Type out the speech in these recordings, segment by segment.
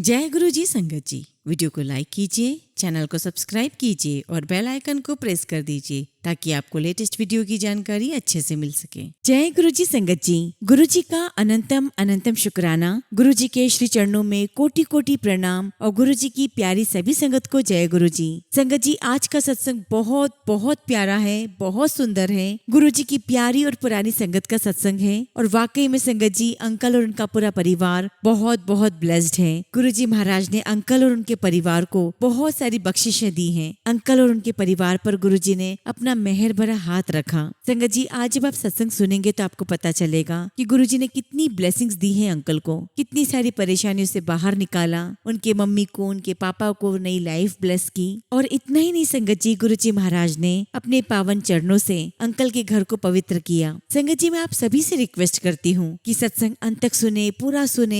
जय गुरु जी संगत जी। वीडियो को लाइक कीजिए, चैनल को सब्सक्राइब कीजिए और बेल आइकन को प्रेस कर दीजिए ताकि आपको लेटेस्ट वीडियो की जानकारी अच्छे से मिल सके। जय गुरु जी संगत जी। गुरु जी का अनंतम अनंतम शुक्राना। गुरु जी के श्री चरणों में कोटि कोटि प्रणाम और गुरु जी की प्यारी सभी संगत को जय गुरु जी। संगत जी, आज का सत्संग बहुत बहुत प्यारा है, बहुत सुंदर है। गुरु जी की प्यारी और पुरानी संगत का सत्संग है और वाकई में संगत जी अंकल और उनका पूरा परिवार बहुत बहुत ब्लेस्ड है। गुरु जी महाराज ने अंकल और उनके परिवार को बहुत सारी बख्शिशें दी हैं। अंकल और उनके परिवार पर गुरु जी ने अपना मेहर भरा हाथ रखा। संगत जी, आज जब आप सत्संग सुनेंगे तो आपको पता चलेगा कि गुरु जी ने कितनी ब्लेसिंग्स दी हैं अंकल को, कितनी सारी परेशानियों से बाहर निकाला, उनके मम्मी को, उनके पापा को नई लाइफ ब्लेस की। और इतना ही नहीं संगत जी, गुरु जी महाराज ने अपने पावन चरणों से अंकल के घर को पवित्र किया। संगत जी, मैं आप सभी से रिक्वेस्ट करती हूँ कि सत्संग अंत तक सुने,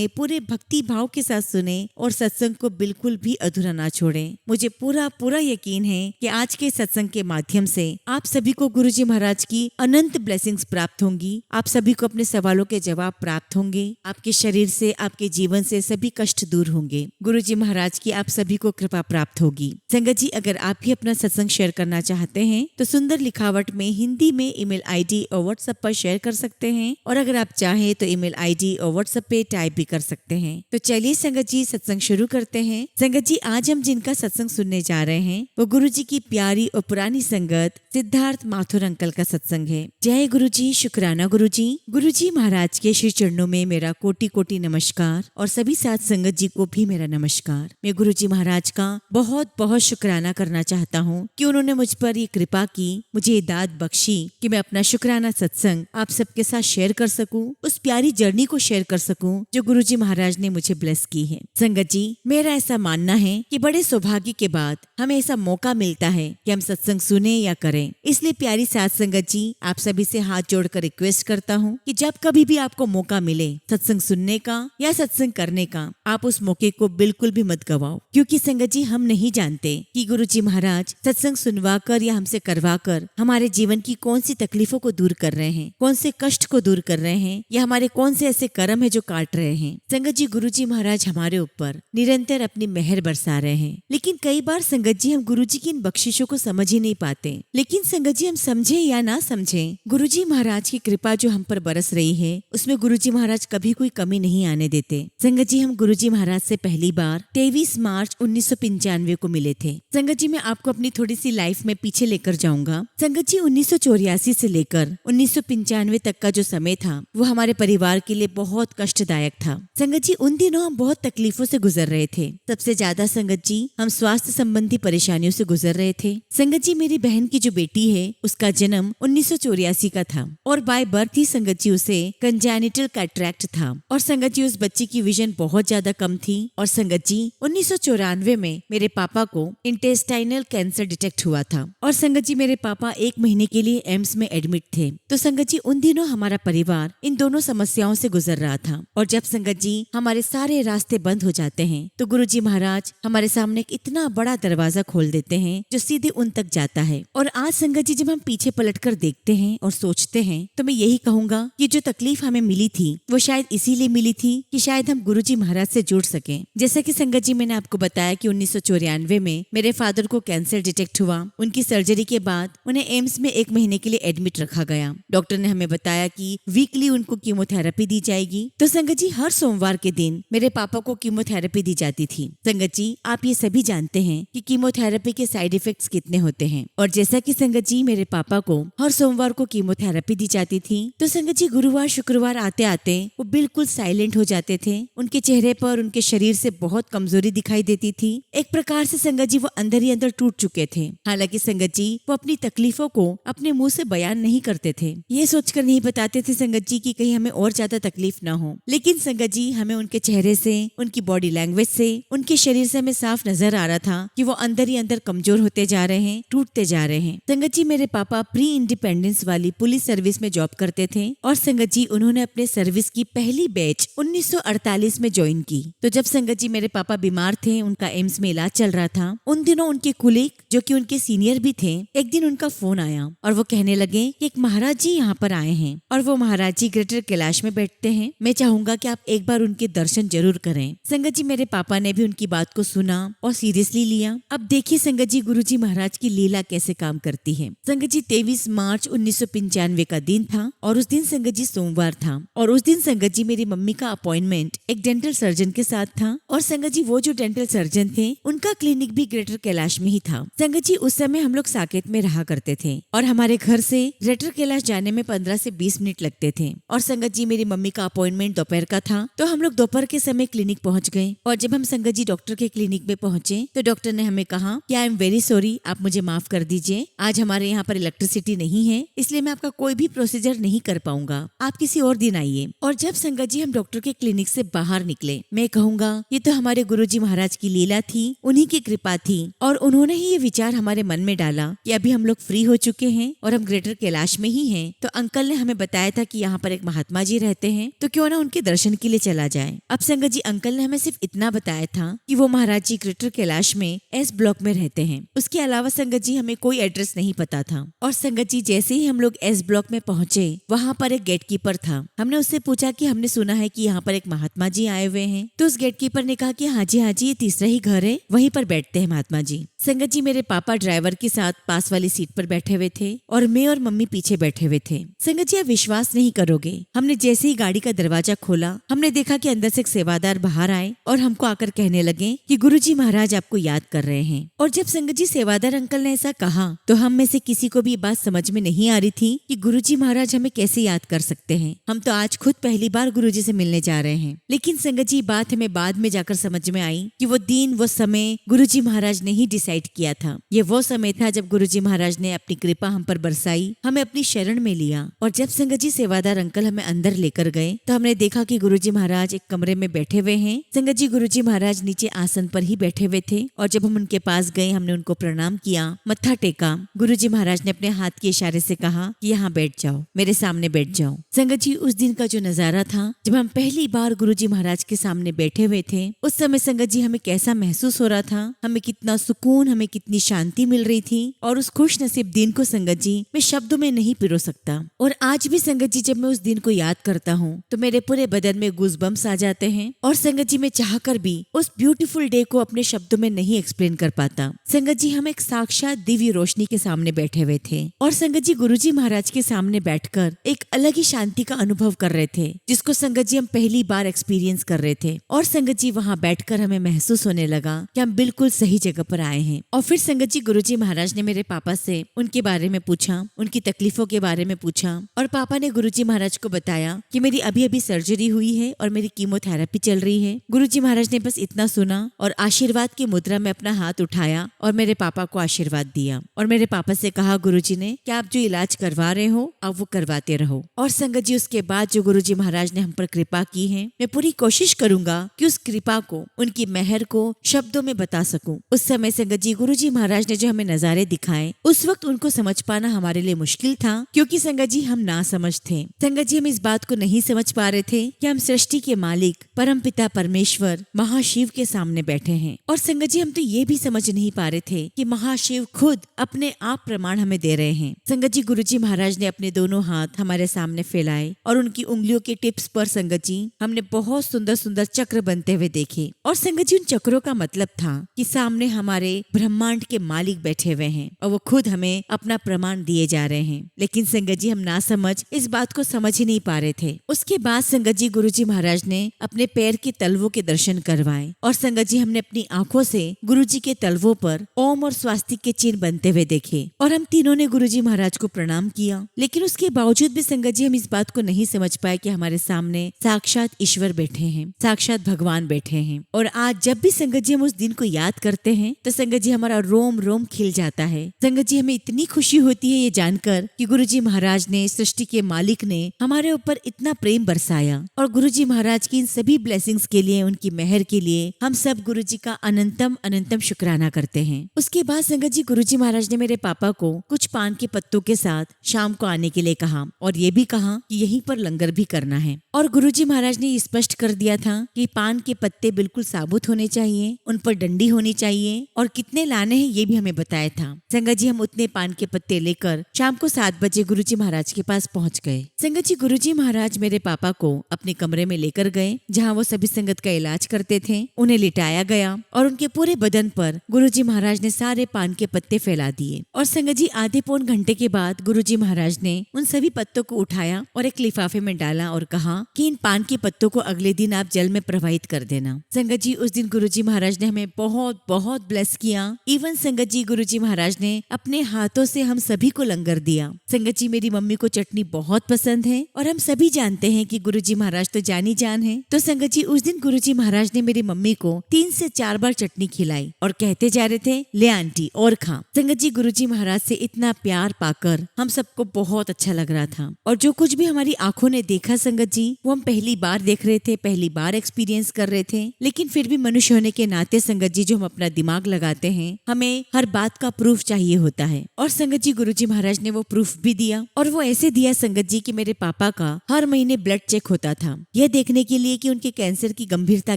पूरे भक्ति भाव के साथ सुने और सत्संग को बिल्कुल भी अधूरा ना छोड़ें। मुझे पूरा पूरा यकीन है कि आज के सत्संग के माध्यम से आप सभी को गुरु जी महाराज की अनंत ब्लेसिंग्स प्राप्त होंगी। आप सभी को अपने सवालों के जवाब प्राप्त होंगे। आपके शरीर से, आपके जीवन से सभी कष्ट दूर होंगे। गुरु जी महाराज की आप सभी को कृपा प्राप्त होगी। संगत जी, अगर आप भी अपना सत्संग शेयर करना चाहते हैं तो सुंदर लिखावट में हिंदी में ईमेल आईडी और व्हाट्सएप पर शेयर कर सकते हैं, और अगर आप चाहें तो ईमेल आईडी और व्हाट्सएप पे टाइप भी कर सकते हैं। तो चलिए संगत जी, सत्संग शुरू करते हैं। संगत जी, आज हम जिनका सत्संग सुनने जा रहे हैं वो गुरु जी की प्यारी और पुरानी संगत सिद्धार्थ माथुर अंकल का सत्संग है। जय गुरु जी, शुक्राना गुरु जी। गुरु जी महाराज के श्री चरणों में मेरा कोटि कोटि नमस्कार और सभी साथ संगत जी को भी मेरा नमस्कार। मैं गुरु जी महाराज का बहुत बहुत शुक्राना करना चाहता हूँ कि उन्होंने मुझ पर ये कृपा की, मुझे ये दात बख्शी कि मैं अपना शुक्राना सत्संग आप सबके साथ शेयर कर सकूं, उस प्यारी जर्नी को शेयर कर सकूं जो गुरु जी महाराज ने मुझे ब्लेस की है। संगत जी, मेरा ऐसा मानना है कि बड़े सौभाग्य के बाद हमें ऐसा मौका मिलता है कि हम सत्संग सुने या करें। इसलिए प्यारी साथ संगत जी, आप सभी से हाथ जोड़कर रिक्वेस्ट करता हूँ कि जब कभी भी आपको मौका मिले सत्संग सुनने का या सत्संग करने का, आप उस मौके को बिल्कुल भी मत गवाओ। क्योंकि संगत जी, हम नहीं जानते कि गुरु जी महाराज सत्संग सुनवा कर या हमसे करवा कर हमारे जीवन की कौन सी तकलीफों को दूर कर रहे हैं, कौन से कष्ट को दूर कर रहे हैं, या हमारे कौन से ऐसे कर्म है जो काट रहे हैं। संगत जी, गुरु जी महाराज हमारे ऊपर निरंतर अपनी मेहर बरसा रहे हैं, लेकिन कई बार संगत जी हम गुरु जी की इन बख्शिशों को समझ ही नहीं पाते। लेकिन संगत जी, हम समझे या ना समझे, गुरु जी महाराज की कृपा जो हम पर बरस रही है उसमें गुरु जी महाराज कभी कोई कमी नहीं आने देते। संगत जी, हम गुरु जी महाराज से पहली बार 23 मार्च 1995 को मिले थे। संगत जी, मैं आपको अपनी थोड़ी सी लाइफ में पीछे लेकर जाऊंगा। संगत जी, 1984 से लेकर 1995 तक का जो समय था वो हमारे परिवार के लिए बहुत कष्टदायक था। संगत जी, उन दिनों हम बहुत तकलीफों से गुजर रहे थे। सबसे ज्यादा संगत जी, हम स्वास्थ्य संबंधी परेशानियों से गुजर रहे थे। संगत जी, मेरी बहन की जो बेटी है उसका जन्म 1984 का था और बाय बर्थ ही संगत जी उसे कंजेनिटल कैटरैक्ट था। और संगत जी, उस बच्ची की विजन बहुत ज्यादा कम थी। और संगत जी, 1994 में मेरे पापा को इंटेस्टाइनल कैंसर डिटेक्ट हुआ था और संगत जी, मेरे पापा 1 महीने के लिए एम्स में एडमिट थे। तो संगत जी, उन दिनों हमारा परिवार इन दोनों समस्याओं से गुजर रहा था। और जब संगत जी हमारे सारे रास्ते बंद हो जाते हैं तो गुरु जी महाराज हमारे सामने एक इतना बड़ा दरवाजा खोल देते हैं जो सीधे उन तक जाता है। और आज संगत जी, जब हम पीछे पलटकर देखते हैं और सोचते हैं तो मैं यही कहूंगा कि जो तकलीफ हमें मिली थी वो शायद इसीलिए मिली थी कि शायद हम गुरु जी महाराज से जुड़ सके। जैसा कि संगत जी, मैंने आपको बताया कि 1994 में मेरे फादर को कैंसर डिटेक्ट हुआ। उनकी सर्जरी के बाद उन्हें एम्स में 1 महीने के लिए एडमिट रखा गया। डॉक्टर ने हमें बताया कि वीकली उनको कीमोथेरेपी दी जाएगी। तो संगत जी, हर सोमवार के दिन मेरे पापा को कीमोथेरेपी दी जाती थी। संगत जी, आप ये सभी जानते हैं कि कीमोथेरेपी के साइड इफेक्ट्स कितने होते हैं। और जैसा कि संगत जी मेरे पापा को हर सोमवार को कीमोथेरेपी दी जाती थी, तो संगत जी गुरुवार शुक्रवार आते आते वो बिल्कुल साइलेंट हो जाते थे। उनके चेहरे पर, उनके शरीर से बहुत कमजोरी दिखाई देती थी। एक प्रकार से संगत जी वो अंदर ही अंदर टूट चुके थे। हालांकि संगत जी वो अपनी तकलीफों को अपने मुंह से बयान नहीं करते थे, ये सोचकर नहीं बताते थे संगत जी कि कहीं हमें और ज्यादा तकलीफ ना हो। लेकिन संगत जी, हमें उनके चेहरे से, उनकी बॉडी लैंग्वेज से, उनके शरीर से हमें साफ नजर आ रहा था कि वो अंदर ही अंदर कमजोर होते जा रहे हैं, टूटते जा रहे हैं। संगत जी मेरे पापा प्री इंडिपेंडेंस वाली पुलिस सर्विस में जॉब करते थे और संगत जी उन्होंने अपने सर्विस की पहली बैच 1948 में ज्वाइन की। तो जब संगत जी मेरे पापा बीमार थे, उनका एम्स में इलाज चल रहा था, उन दिनों उनके कुलीग जो कि उनके सीनियर भी थे, एक दिन उनका फोन आया और वो कहने लगे कि एक महाराज जी यहाँ पर आए हैं और वो महाराज जी ग्रेटर कैलाश में बैठते हैं। मैं चाहूंगा कि आप एक बार उनके दर्शन जरूर करें। संगत जी मेरे पापा ने भी उनकी बात को सुना और सीरियसली लिया। अब देखिए संगत जी गुरुजी महाराज की लीला कैसे काम करती है। संगत जी 23 मार्च 1995 का दिन था और उस दिन संगत जी सोमवार था और उस दिन संगत जी मेरी मम्मी का अपॉइंटमेंट एक डेंटल सर्जन के साथ था और संगत जी वो जो डेंटल सर्जन थे उनका क्लिनिक भी ग्रेटर कैलाश में ही था। संगत जी उस समय हम लोग साकेत में रहा करते थे और हमारे घर से ग्रेटर कैलाश जाने में 15 से 20 मिनट लगते थे और संगत जी मेरी मम्मी का अपॉइंटमेंट दोपहर का था तो हम लोग दोपहर के समय क्लिनिक पहुंच गए और जब हम संगत जी डॉक्टर के क्लिनिक में पहुंचे तो डॉक्टर ने हमें कहा कि आई एम वेरी सॉरी, आप मुझे माफ कर दीजिए, आज हमारे यहाँ पर इलेक्ट्रिसिटी नहीं है इसलिए मैं आपका कोई भी प्रोसीजर नहीं कर पाऊंगा, आप किसी और दिन आइए। और जब संगत जी हम डॉक्टर के क्लिनिक से बाहर निकले, मैं कहूँगा ये तो हमारे गुरुजी महाराज की लीला थी, उन्हीं की कृपा थी और उन्होंने ही ये विचार हमारे मन में डाला कि अभी हम लोग फ्री हो चुके हैं और हम ग्रेटर कैलाश में ही हैं। तो अंकल ने हमें बताया था कि यहाँ पर एक महात्मा जी रहते हैं तो क्यों ना उनके दर्शन के लिए चला जाए। अब संगत जी अंकल ने हमें सिर्फ इतना बताया था कि वो महाराज जी ग्रेटर कैलाश में एस ब्लॉक में रहते हैं, उसके अलावा संगत जी हमें कोई एड्रेस नहीं पता था। और संगत जी जैसे ही हम लोग एस ब्लॉक में पहुंचे वहाँ पर एक गेट कीपर था, हमने उससे पूछा कि हमने सुना है कि यहाँ पर एक महात्मा जी आए हुए हैं। तो उस गेट कीपर ने कहा कि हाँ जी ये तीसरा ही घर है, वहीं पर बैठते हैं महात्मा जी। संगत जी मेरे पापा ड्राइवर के साथ पास वाली सीट पर बैठे हुए थे और मैं और मम्मी पीछे बैठे हुए थे। संगत जी आप विश्वास नहीं करोगे, हमने जैसे ही गाड़ी का दरवाजा खोला हमने देखा कि अंदर से एक सेवादार बाहर आए और हमको आकर कहने लगे कि गुरुजी महाराज आपको याद कर रहे हैं। और जब संगत जी सेवादार अंकल ने ऐसा कहा तो हम में से किसी को भी बात समझ में नहीं आ रही थी कि गुरुजी महाराज हमें कैसे याद कर सकते हैं, हम तो आज खुद पहली बार गुरुजी से मिलने जा रहे हैं। लेकिन संगत जी बात हमें बाद में जाकर समझ में आई कि वो दिन वो समय गुरुजी महाराज ने ही डिसाइड किया था। ये वो समय था जब गुरुजी महाराज ने अपनी कृपा हम पर बरसाई, हमें अपनी शरण में लिया। और जब संगत जी सेवादार अंकल हमें अंदर लेकर गए तो हमने देखा कि गुरुजी महाराज एक कमरे में बैठे हुए हैं। संगत जी गुरुजी महाराज नीचे आसन पर ही बैठे हुए थे और जब हम उनके पास गए हमने उनको प्रणाम किया, मत्था टेका। गुरुजी महाराज ने अपने हाथ के इशारे से कहा कि यहाँ बैठ जाओ, मेरे सामने बैठ जाओ। संगत जी उस दिन का जो नजारा था जब हम पहली बार गुरुजी महाराज के सामने बैठे हुए थे, उस समय संगत जी हमें कैसा महसूस हो रहा था, हमें कितना सुकून, हमें कितनी शांति मिल रही थी। और उस खुश नसीब दिन को संगत जी मैं शब्दों में नहीं पिरो सकता। और आज भी संगत जी जब मैं उस दिन को याद करता हूँ तो मेरे पूरे बदन में गूज़बम्प्स आ जाते हैं और संगत जी मैं चाहकर भी उस ब्यूटीफुल डे को अपने शब्दों में नहीं एक्सप्लेन कर पाता। संगत जी हम एक साक्षात दिव्य रोशनी के सामने बैठे हुए थे और संगत जी गुरुजी महाराज के सामने बैठकर एक अलग ही शांति का अनुभव कर रहे थे जिसको संगत जी हम पहली बार एक्सपीरियंस कर रहे थे। और संगत जी वहाँ बैठकर हमें महसूस होने लगा कि हम बिल्कुल सही जगह पर आए हैं। और फिर संगत जी गुरुजी महाराज ने मेरे पापा से उनके बारे में पूछा, उनकी तकलीफों के बारे में पूछा और पापा ने गुरुजी महाराज को बताया कि मेरी अभी अभी सर्जरी हुई है और मेरी कीमोथेरेपी चल रही है। गुरुजी महाराज ने बस इतना सुना और आशीर्वाद की मुद्रा में अपना हाथ उठाया और मेरे पापा को आशीर्वाद दिया और मेरे पापा से कहा गुरुजी ने कि आप जो इलाज करवा रहे हो आप वो करवाते रहो। और संगत जी उसके बाद जो गुरुजी महाराज ने हम पर कृपा की है, मैं पूरी कोशिश करूंगा कि उस कृपा को, उनकी मेहर को शब्दों में बता सकूं। उस समय संगत जी गुरुजी महाराज ने जो हमें नजारे दिखाए उस वक्त उनको समझ पाना हमारे लिए मुश्किल था क्योंकि संगत जी हम ना समझ थे। संगत जी हम इस बात को नहीं समझ पा रहे थे कि हम सृष्टि के मालिक परमपिता परमेश्वर महाशिव के सामने बैठे हैं। और संगत जी हम तो ये भी समझ नहीं पा रहे थे कि महाशिव खुद अपने आप प्रमाण हमें दे रहे हैं। संगत जी गुरुजी महाराज ने अपने दोनों हाथ हमारे सामने फैलाए और उनकी उंगलियों के टिप्स पर संगत जी हमने बहुत सुंदर सुंदर चक्र बनते हुए देखे। और संगत जी उन चक्रों का मतलब था कि सामने हमारे ब्रह्मांड के मालिक बैठे हुए हैं और वो खुद हमें अपना प्रमाण दिए जा रहे हैं। लेकिन संगत जी हम ना समझ इस बात को समझ ही नहीं पा रहे थे। उसके बाद संगत जी गुरुजी महाराज ने अपने पैर के तलवों के दर्शन करवाए और संगत जी हमने अपनी आंखों से गुरुजी के तलवों पर ओम और स्वास्तिक के चिन्ह बनते हुए देखे और हम तीनों ने गुरुजी महाराज को प्रणाम किया। लेकिन उसके बावजूद भी संगत जी हम इस बात को नहीं समझ पाए कि हमारे सामने साक्षात ईश्वर बैठे हैं, साक्षात भगवान बैठे हैं। और आज जब भी संगत जी हम उस दिन को याद करते हैं तो संगत संगत जी हमारा रोम रोम खिल जाता है। संगत जी हमें इतनी खुशी होती है ये जानकर कि गुरुजी महाराज ने, सृष्टि के मालिक ने हमारे ऊपर इतना प्रेम बरसाया। और गुरुजी महाराज की इन सभी ब्लेसिंग्स के लिए, उनकी मेहर के लिए हम सब गुरुजी का अनंतम अनंतम शुक्राना करते हैं। उसके बाद संगत जी गुरुजी महाराज ने मेरे पापा को कुछ पान के पत्तों के साथ शाम को आने के लिए कहा और ये भी कहा कि यहीं पर लंगर भी करना है। और गुरुजी महाराज ने स्पष्ट कर दिया था कि पान के पत्ते बिल्कुल साबुत होने चाहिए, उन पर डंडी होनी चाहिए और कितने लाने हैं ये भी हमें बताया था। संगत जी हम उतने पान के पत्ते लेकर शाम को 7 बजे गुरुजी महाराज के पास पहुंच गए। संगत जी गुरुजी महाराज मेरे पापा को अपने कमरे में लेकर गए जहाँ वो सभी संगत का इलाज करते थे। उन्हें लिटाया गया और उनके पूरे बदन पर गुरुजी महाराज ने सारे पान के पत्ते फैला दिए। और संगत जी आधे पौन घंटे के बाद गुरुजी महाराज ने उन सभी पत्तों को उठाया और एक लिफाफे में डाला और कहा कि इन पान के पत्तों को अगले दिन आप जल में प्रवाहित कर देना। संगत जी उस दिन गुरुजी महाराज ने हमें बहुत बहुत ब्लेस किया। इवन संगत जी गुरुजी महाराज ने अपने हाथों से हम सभी को लंगर दिया। संगत जी मेरी मम्मी को चटनी बहुत पसंद है और हम सभी जानते हैं कि गुरुजी महाराज तो जानी जान है। तो संगत जी उस दिन गुरुजी महाराज ने मेरी मम्मी को 3 से 4 बार चटनी खिलाई और कहते जा रहे थे ले आंटी और खा। संगत जी गुरुजी महाराज से इतना प्यार पाकर हम सबको बहुत अच्छा लग रहा था। और जो कुछ भी हमारी आंखों ने देखा संगत जी वो हम पहली बार देख रहे थे, पहली बार एक्सपीरियंस कर रहे थे। लेकिन फिर भी मनुष्य होने के नाते संगत जी जो हम अपना दिमाग लगाते हैं, हमें हर बात का प्रूफ चाहिए होता है। और संगत जी गुरुजी महाराज ने वो प्रूफ भी दिया और वो ऐसे दिया संगत जी कि मेरे पापा का हर महीने ब्लड चेक होता था, यह देखने के लिए कि उनके कैंसर की गंभीरता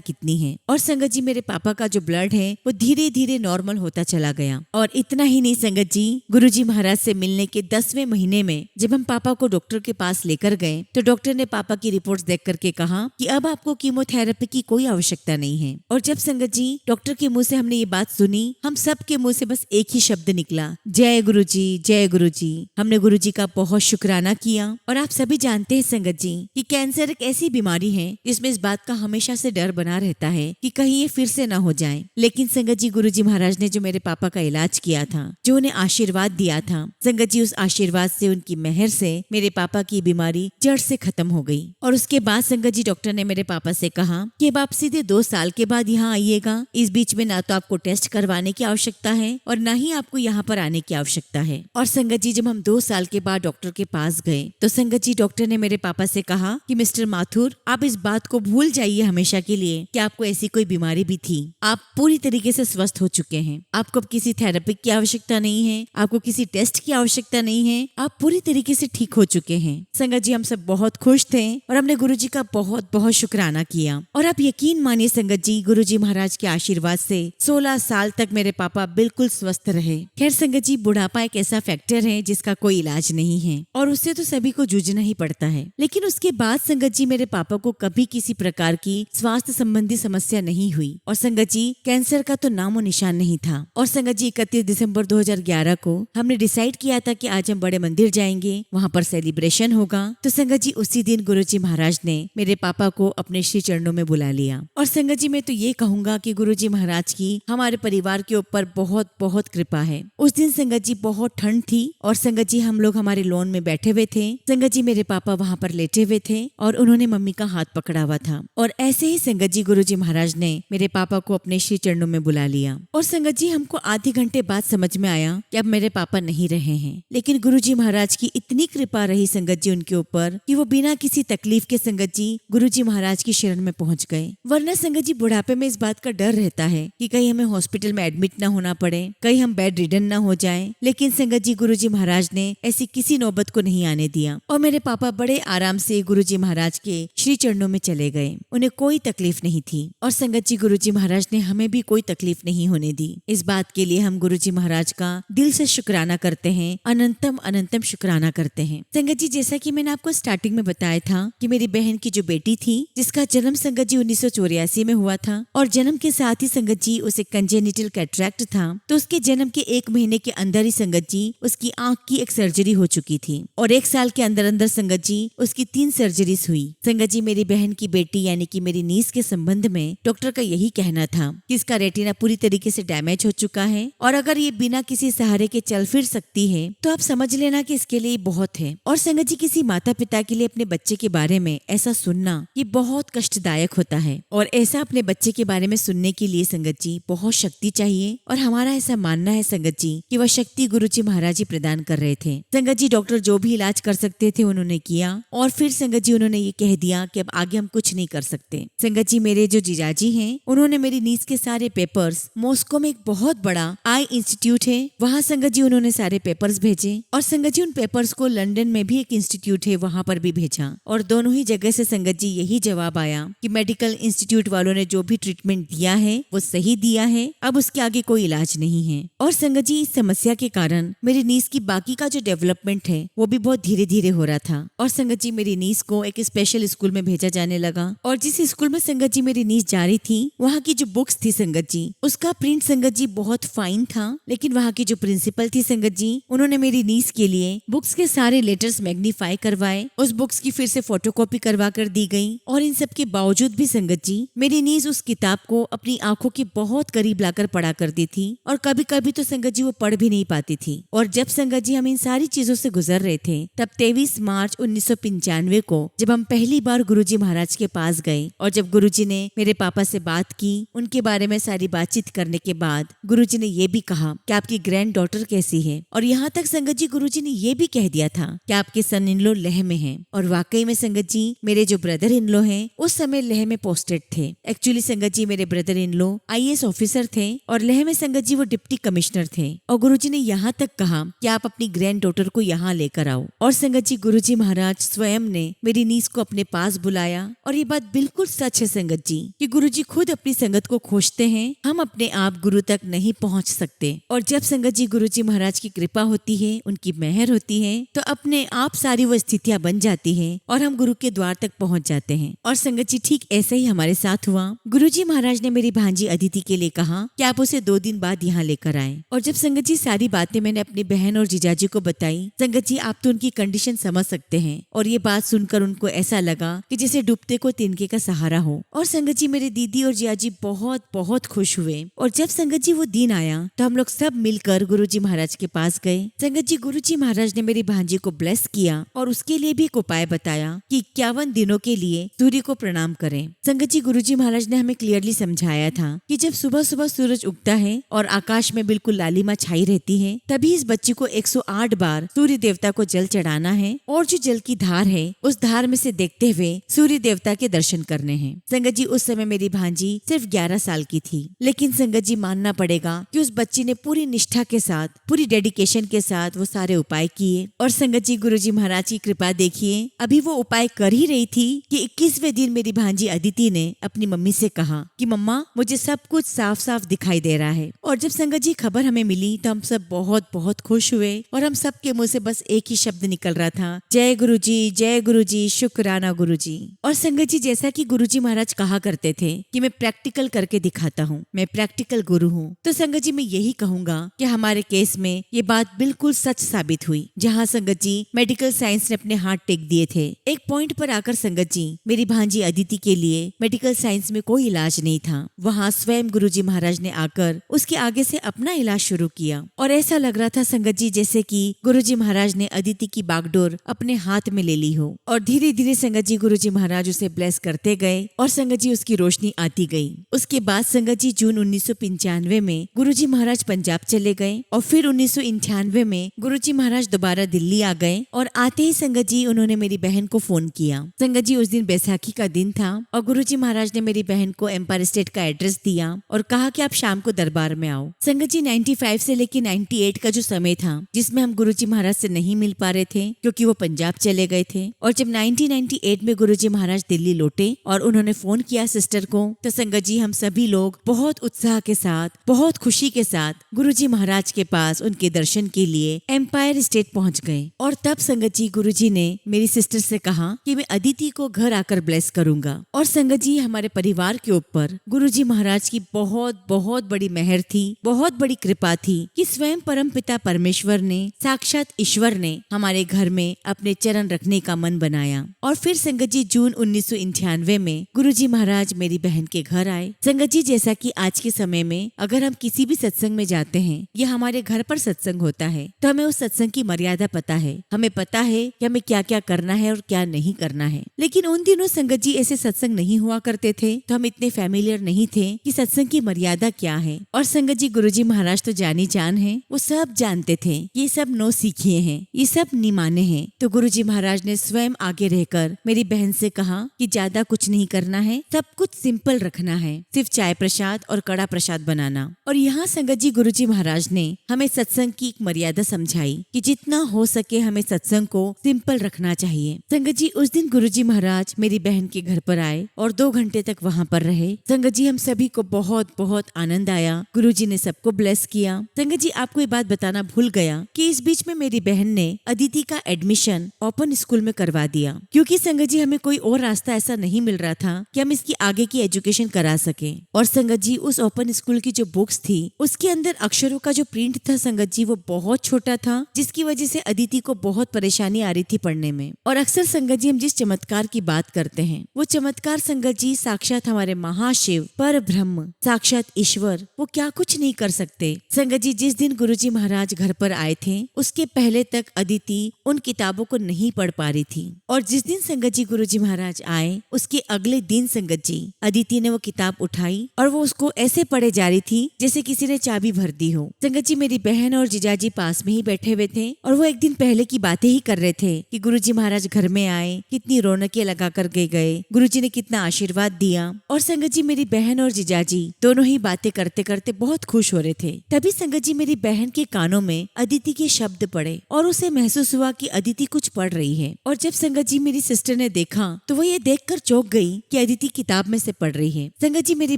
कितनी है। और संगत जी मेरे पापा का जो ब्लड है वो धीरे धीरे नॉर्मल होता चला गया। और इतना ही नहीं संगत जी गुरुजी महाराज से मिलने के 10वें महीने में जब हम पापा को डॉक्टर के पास लेकर गए तो डॉक्टर ने पापा की रिपोर्ट्स देख करके कहा कि अब आपको कीमोथेरेपी की कोई आवश्यकता नहीं है। और जब संगत जी डॉक्टर के मुंह से हमने ये बात सुनी, हम सब के मुंह से बस एक ही शब्द निकला, जय गुरुजी जय गुरुजी। हमने गुरुजी का बहुत शुक्राना किया। और आप सभी जानते हैं संगत जी कि कैंसर एक ऐसी बीमारी है जिसमें इस बात का हमेशा से डर बना रहता है कि कहीं ये फिर से ना हो जाए। लेकिन संगत जी गुरुजी महाराज ने जो मेरे पापा का इलाज किया था, जो उन्हें आशीर्वाद दिया था, संगत जी उस आशीर्वाद से, उनकी मेहर से मेरे पापा की बीमारी जड़ से खत्म हो गई। और उसके बाद संगत जी डॉक्टर ने मेरे पापा से कहा कि अब आप सीधे 2 साल के बाद यहाँ आइएगा। इस बीच में ना तो आपको टेस्ट करवाने की आवश्यकता है और ना ही आपको यहाँ पर आने की आवश्यकता है। और संगत जी जब हम 2 साल के बाद डॉक्टर के पास गए तो संगत जी डॉक्टर ने मेरे पापा से कहा कि मिस्टर माथुर, आप इस बात को भूल जाइए हमेशा के लिए कि आपको ऐसी कोई बीमारी भी थी। आप पूरी तरीके से स्वस्थ हो चुके हैं। आपको अब किसी थेरेपी की आवश्यकता नहीं है, आपको किसी टेस्ट की आवश्यकता नहीं है, आप पूरी तरीके से ठीक हो चुके हैं। संगत जी हम सब बहुत खुश थे और हमने गुरुजी का बहुत बहुत शुक्राना किया। और आप यकीन मानिए संगत जी गुरुजी महाराज के आशीर्वाद से 16 साल तक मेरे पापा बिल्कुल स्वस्थ रहे। खैर संगत जी बुढ़ापा एक ऐसा फैक्टर है जिसका कोई इलाज नहीं है और उससे तो सभी को जूझना ही पड़ता है। लेकिन उसके बाद संगत जी मेरे पापा को कभी किसी प्रकार की स्वास्थ्य संबंधी समस्या नहीं हुई। और संगत जी कैंसर का तो नामो निशान नहीं था। और संगत जी 31 दिसंबर 2011 को हमने डिसाइड किया था कि आज हम बड़े मंदिर जाएंगे, वहाँ पर सेलिब्रेशन होगा। तो संगत जी उसी दिन गुरुजी महाराज ने मेरे पापा को अपने श्री चरणों में बुला लिया। और संगत जी मैं तो ये कहूंगा कि गुरुजी महाराज की हमारे परिवार के ऊपर बहुत बहुत कृपा है। उस दिन संगत जी बहुत ठंड थी और संगत जी हम लोग हमारे लॉन में बैठे हुए थे। संगत जी मेरे पापा वहाँ पर लेटे हुए थे और उन्होंने मम्मी का हाथ पकड़ा हुआ था। और ऐसे ही संगत जी गुरुजी महाराज ने मेरे पापा को अपने श्री चरणों में बुला लिया। और संगत जी हमको आधे घंटे बाद समझ में आया कि अब मेरे पापा नहीं रहे हैं। लेकिन गुरुजी महाराज की इतनी कृपा रही संगत जी उनके ऊपर कि वो बिना किसी तकलीफ के संगत जी गुरुजी महाराज की शरण में पहुंच गए। वरना संगत जी बुढ़ापे में इस बात का डर रहता है कि कहीं हमें हॉस्पिटल में एडमिट ना होना पड़े, कहीं हम बेड रिडन ना हो जाएं। लेकिन संगत जी गुरुजी महाराज ने ऐसी किसी नौबत को नहीं आने दिया और मेरे पापा बड़े आराम से गुरुजी महाराज के श्री चरणों में चले गए। उन्हें कोई तकलीफ नहीं थी और संगत जी गुरुजी महाराज ने हमें भी कोई तकलीफ नहीं होने दी। इस बात के लिए हम गुरुजी महाराज का दिल से शुक्राना करते हैं, अनंतम अनंतम शुक्राना करते हैं। संगत जी जैसा कि मैंने आपको स्टार्टिंग में बताया था कि मेरी बहन की जो बेटी थी जिसका जन्म संगत जी 1984 में हुआ था और जन्म के साथ ही संगत जी उसे कंजेनिटल कैटरैक्ट था। तो उसके जन्म के 1 महीने के अंदर ही संगत जी उसकी आंख की एक सर्जरी हो चुकी थी और 1 साल के अंदर अंदर संगत जी उसकी 3 सर्जरीज हुई। संगत जी मेरी बहन की बेटी यानी कि मेरी नीस के संबंध में डॉक्टर का यही कहना था कि इसका रेटिना पूरी तरीके से डैमेज हो चुका है और अगर ये बिना किसी सहारे के चल फिर सकती है तो आप समझ लेना कि इसके लिए बहुत है। और संगत जी किसी माता पिता के लिए अपने बच्चे के बारे में ऐसा सुनना ये बहुत कष्टदायक होता है और ऐसा अपने बच्चे के बारे में सुनने के लिए संगत जी बहुत शक्ति चाहिए और हमारा ऐसा मानना है संगत जी कि वह शक्ति गुरुजी महाराज जी प्रदान कर रहे थे। संगत जी डॉक्टर जो भी इलाज कर सकते थे उन्होंने किया और फिर संगत जी उन्होंने ये कह दिया कि अब आगे हम कुछ नहीं कर सकते। संगत जी मेरे जो जीजाजी हैं उन्होंने मेरी नीस के सारे पेपर्स, मॉस्को में एक बहुत बड़ा आई इंस्टीट्यूट है वहाँ संगत जी उन्होंने सारे पेपर्स भेजे और संगत जी उन पेपर्स को लंदन में भी एक इंस्टीट्यूट है वहाँ पर भी भेजा और दोनों ही जगह से संगत जी यही जवाब आया कि मेडिकल इंस्टीट्यूट वालों ने जो भी ट्रीटमेंट दिया है वो सही दिया है, अब उसके आगे कोई इलाज नहीं है। और संगत जी इस समस्या के कारण मेरी नीस की बाकी का जो डेवलपमेंट है वो भी बहुत धीरे धीरे हो रहा था और संगत जी मेरी नीस को एक स्पेशल स्कूल में भेजा जाने लगा और जिस स्कूल में संगत जी मेरी नीस जा रही थी वहाँ की जो बुक्स थी संगत जी उसका प्रिंट संगत जी बहुत फाइन था, लेकिन वहाँ की जो प्रिंसिपल थी संगत जी उन्होंने मेरी नीस के लिए बुक्स के सारे लेटर्स मैग्नीफाई करवाए, उस बुक्स की फिर से फोटोकॉपी करवा कर दी गई और इन सब के बावजूद भी संगत जी मेरी नीस उस किताब को अपनी आंखों के बहुत करीब लाकर पढ़ा करती थी और कभी कभी तो संगत जी वो पढ़ भी नहीं पाती थी। और जब संगत जी हम इन सारी चीजों से गुजर रहे थे तब 23 मार्च 1995 को जब हम पहली बार गुरुजी महाराज के पास गए और जब गुरुजी ने मेरे पापा से बात की, उनके बारे में सारी बातचीत करने के बाद गुरुजी ने ये भी कहा कि आपकी ग्रैंड डॉटर कैसी है और यहाँ तक संगत जी गुरुजी ने ये भी कह दिया था कि आपके सन इन लॉ लेह में हैं। और वाकई में संगत जी मेरे जो ब्रदर इन लॉ हैं उस समय लेह में पोस्टेड थे। एक्चुअली संगत जी मेरे brother in law IAS officer थे और लेह में संगत जी वो डिप्टी कमिश्नर थे और गुरुजी ने यहाँ तक कहा कि आप अपनी ग्रैंड डॉटर को यहाँ लेकर आओ। और संगत जी गुरुजी महाराज स्वयं ने मेरी नीस को अपने पास बुलाया और ये बात बिल्कुल सच है संगत जी कि गुरुजी खुद अपनी संगत को खोजते हैं, हम अपने आप गुरु तक नहीं पहुँच सकते। और जब संगत जी गुरुजी महाराज की कृपा होती है, उनकी मेहर होती है तो अपने आप सारी वो स्थितियाँ बन जाती है और हम गुरु के द्वार तक पहुँच जाते हैं। और संगत जी ठीक ऐसे ही हमारे साथ हुआ। गुरुजी महाराज ने मेरी भांजी अदिति के लिए कहा कि आप उसे 2 दिन बाद यहाँ लेकर आए और जब संगत जी सारी बातें मैंने अपनी बहन और जीजाजी को बताई, संगत जी आप तो उनकी कंडीशन समझ सकते हैं और ये बात सुनकर उनको ऐसा लगा कि जैसे डूबते को तिनके का सहारा हो। और संगत जी मेरे दीदी और जियाजी बहुत बहुत खुश हुए और जब संगत जी वो दिन आया तो हम लोग सब मिलकर गुरुजी महाराज के पास गए। संगत जी गुरुजी महाराज ने मेरी भांजी को ब्लेस किया और उसके लिए भी एक उपाय बताया कि 51 दिनों के लिए सूर्य को प्रणाम करें। संगत जी गुरुजी महाराज ने हमें क्लियरली समझाया था कि जब सुबह सुबह सूरज उगता है और आकाश में बिल्कुल लालिमा छाई रहती है तभी इस बच्ची को 108 बार सूर्य देवता को जल चढ़ाना है और जो जल की धार है उस धार में से देखते हुए सूर्य देवता के दर्शन करने हैं। संगत जी उस समय मेरी भांजी सिर्फ 11 साल की थी, लेकिन संगत जी मानना पड़ेगा कि उस बच्ची ने पूरी निष्ठा के साथ, पूरी डेडिकेशन के साथ वो सारे उपाय किए। और संगत जी गुरुजी महाराज की कृपा देखिए, अभी वो उपाय कर ही रही थी कि 21वें दिन मेरी भांजी अदिति ने अपनी मम्मी से कहा कि मम्मा मुझे सब कुछ साफ साफ दिखाई दे रहा है। और जब संगत जी खबर हमें मिली तो हम सब बहुत बहुत खुश हुए और हम सब के मुंह से बस एक ही शब्द निकल रहा था, जय गुरुजी, शुक्राना गुरुजी। और संगत जी जैसा कि गुरुजी महाराज कहा करते थे कि मैं प्रैक्टिकल करके दिखाता हूँ, मैं प्रैक्टिकल गुरु हूँ, तो संगत जी मैं यही कहूंगा कि हमारे केस में ये बात बिल्कुल सच साबित हुई। जहाँ संगत जी मेडिकल साइंस ने अपने हाथ टेक दिए थे, एक पॉइंट पर आकर संगत जी मेरी भांजी अदिति के लिए मेडिकल साइंस में कोई इलाज नहीं था, वहाँ स्वयं गुरुजी महाराज ने आकर उसके आगे से अपना इलाज शुरू किया। और ऐसा लग रहा था संगत जी जैसे कि गुरुजी महाराज ने अदिति की बागडोर अपने हाथ में ले ली हो। और धीरे धीरे संगत जी गुरुजी महाराज उसे ब्लेस करते गए और संगत जी उसकी रोशनी आती गई। उसके बाद संगत जी जून 1995 में गुरुजी महाराज पंजाब चले गए और फिर 1998 में गुरुजी महाराज दोबारा दिल्ली आ गए और आते ही संगत जी उन्होंने मेरी बहन को फोन किया। संगत जी उस दिन बैसाखी का दिन था और गुरुजी महाराज ने मेरी बहन को एम्पायर स्टेट का एड्रेस दिया और कहा कि आप शाम को दरबार में आओ। संगत जी 95 से लेकर 98 का जो समय था जिसमें हम गुरुजी महाराज से नहीं मिल पा रहे थे क्योंकि वो पंजाब चले गए थे, और जब 1998 में गुरुजी महाराज दिल्ली लौटे और उन्होंने फोन किया सिस्टर को, तो संगत जी हम सभी लोग बहुत उत्साह के साथ, बहुत खुशी के साथ गुरुजी महाराज के पास उनके दर्शन के लिए एम्पायर स्टेट पहुंच गए। और तब संगत जी गुरुजी ने मेरी सिस्टर से कहा कि मैं अदिति को घर आकर ब्लेस करूंगा। और संगत जी हमारे परिवार के ऊपर गुरुजी महाराज की बहुत बहुत बड़ी मेहर थी, बहुत बड़ी कृपा थी कि स्वयं परम पिता परमेश्वर ने, साक्षात ईश्वर ने हमारे घर में अपने चरण रखने का मन बनाया। और फिर संगत जी जून 1998 में गुरुजी महाराज मेरी बहन के घर आए। संगत जी जैसा कि आज के समय में अगर हम किसी भी सत्संग में जाते हैं या हमारे घर पर सत्संग होता है तो हमें उस सत्संग की मर्यादा पता है, हमें पता है कि हमें क्या क्या करना है और क्या नहीं करना है। लेकिन उन दिनों संगत जी ऐसे सत्संग नहीं हुआ करते थे, तो हम इतने फैमिलियर नहीं थे कि सत्संग की मर्यादा क्या क्या है। और संगत जी गुरुजी महाराज तो जानी जान है, वो सब जानते थे ये सब नौ सीखिए हैं, ये सब निमाने हैं। तो गुरुजी महाराज ने स्वयं आगे रहकर मेरी बहन से कहा कि ज्यादा कुछ नहीं करना है, सब कुछ सिंपल रखना है, सिर्फ चाय प्रसाद और कड़ा प्रसाद बनाना। और यहाँ संगत जी गुरुजी महाराज ने हमें सत्संग की एक मर्यादा समझाई कि जितना हो सके हमें सत्संग को सिंपल रखना चाहिए। संगत जी उस दिन गुरुजी महाराज मेरी बहन के घर पर आए और 2 घंटे तक वहाँ पर रहे। संगत जी हम सभी को बहुत बहुत आनंद आया। गुरुजी ने सबको ब्लेस किया। संगत जी आपको ये बात बताना भूल गया कि इस बीच में मेरी बहन ने अदिति का एडमिशन ओपन स्कूल में करवा दिया, क्योंकि संगत जी हमें कोई और रास्ता ऐसा नहीं मिल रहा था कि हम इसकी आगे की एजुकेशन करा सके। और संगत जी उस ओपन स्कूल की जो बुक्स थी उसके अंदर अक्षरों का जो प्रिंट था संगत जी वो बहुत छोटा था, जिसकी वजह से अदिति को बहुत परेशानी आ रही थी पढ़ने में। और अक्सर संगत जी हम जिस चमत्कार की बात करते हैं वो चमत्कार संगत जी साक्षात हमारे महाशिव पर ब्रह्म साक्षात ईश्वर वो क्या कुछ नहीं कर सकते। संगत जी जिस दिन गुरुजी महाराज घर पर आए थे उसके पहले तक अदिति उन किताबों को नहीं पढ़ पा रही थी। और जिस दिन संगत जी गुरुजी महाराज आए उसके अगले दिन संगत जी अदिति ने वो किताब उठाई और वो उसको ऐसे पढ़े जा रही थी जैसे किसी ने चाबी भर दी हो। संगत जी मेरी बहन और जीजाजी पास में ही बैठे हुए थे और वो एक दिन पहले की बातें ही कर रहे थे कि गुरुजी महाराज घर में आए, कितनी रौनकें लगा कर के गए, गुरुजी ने कितना आशीर्वाद दिया। और संगत जी मेरी बहन और जीजाजी दोनों ही बातें करते करते बहुत खुश हो रहे थे। तभी संगत जी मेरी बहन के कानों में अदिति के शब्द पड़े और उसे महसूस हुआ कि अदिति कुछ पढ़ रही है। और जब संगत जी मेरी सिस्टर ने देखा तो वो ये देखकर चौंक गई कि अदिति किताब में से पढ़ रही है। संगत जी मेरी